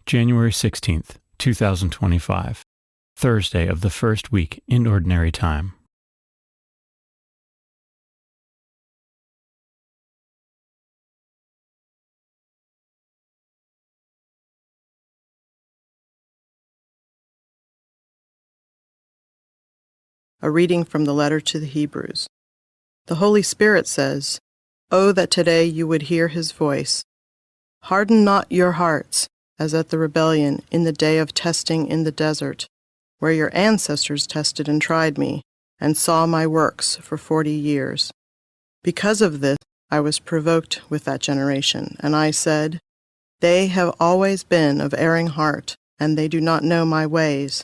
January 16th, 2025, Thursday of the first week in Ordinary Time. A reading from the letter to the Hebrews. The Holy Spirit says, "Oh, that today you would hear his voice. Harden not your hearts, as at the rebellion in the day of testing in the desert, where your ancestors tested and tried me, and saw my works for 40 years. Because of this, I was provoked with that generation, and I said, they have always been of erring heart, and they do not know my ways.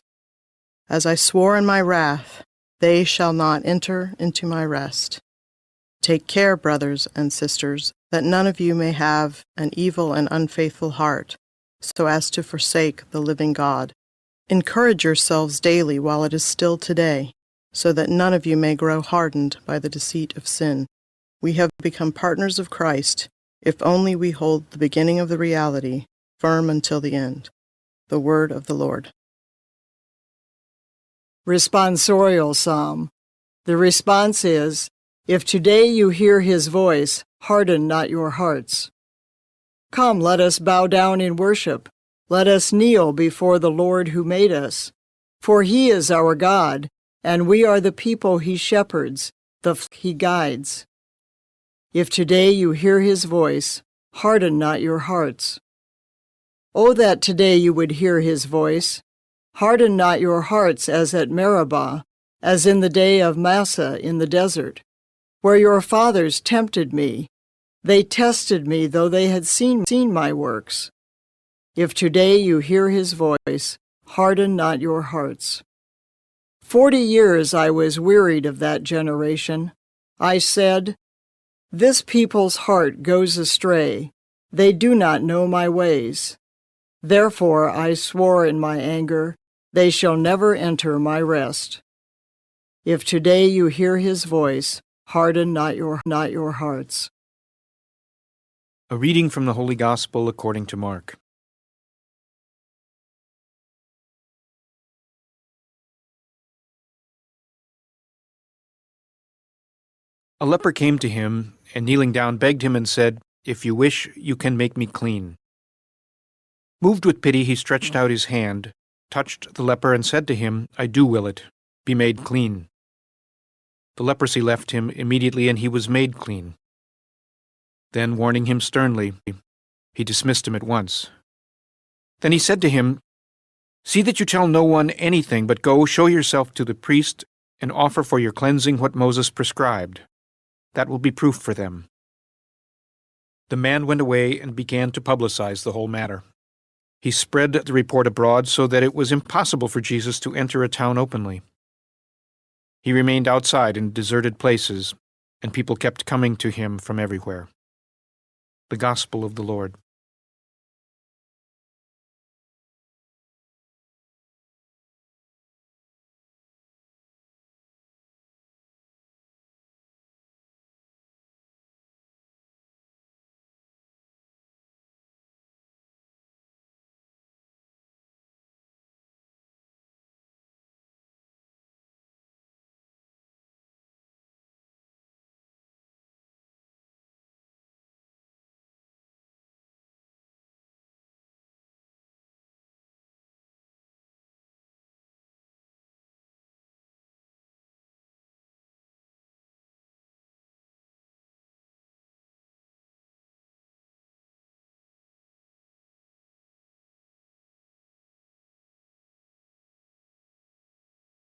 As I swore in my wrath, they shall not enter into my rest. Take care, brothers and sisters, that none of you may have an evil and unfaithful heart, so as to forsake the living God. Encourage yourselves daily while it is still today, so that none of you may grow hardened by the deceit of sin. We have become partners of Christ, if only we hold the beginning of the reality firm until the end." The word of the Lord. Responsorial Psalm. The response is, "If today you hear his voice, harden not your hearts." Come, let us bow down in worship. Let us kneel before the Lord who made us. For he is our God, and we are the people he shepherds, the flock he guides. If today you hear his voice, harden not your hearts. Oh, that today you would hear his voice. Harden not your hearts as at Meribah, as in the day of Massah in the desert, where your fathers tempted me. They tested me, though they had seen my works. If today you hear his voice, harden not your hearts. 40 years I was wearied of that generation. I said, "This people's heart goes astray. They do not know my ways." Therefore I swore in my anger, they shall never enter my rest. If today you hear his voice, harden not your hearts. A reading from the Holy Gospel according to Mark. A leper came to him, and kneeling down begged him and said, "If you wish, you can make me clean." Moved with pity, he stretched out his hand, touched the leper, and said to him, "I do will it. Be made clean." The leprosy left him immediately, and he was made clean. Then, warning him sternly, he dismissed him at once. Then he said to him, "See that you tell no one anything, but go, show yourself to the priest, and offer for your cleansing what Moses prescribed. That will be proof for them." The man went away and began to publicize the whole matter. He spread the report abroad so that it was impossible for Jesus to enter a town openly. He remained outside in deserted places, and people kept coming to him from everywhere. The Gospel of the Lord.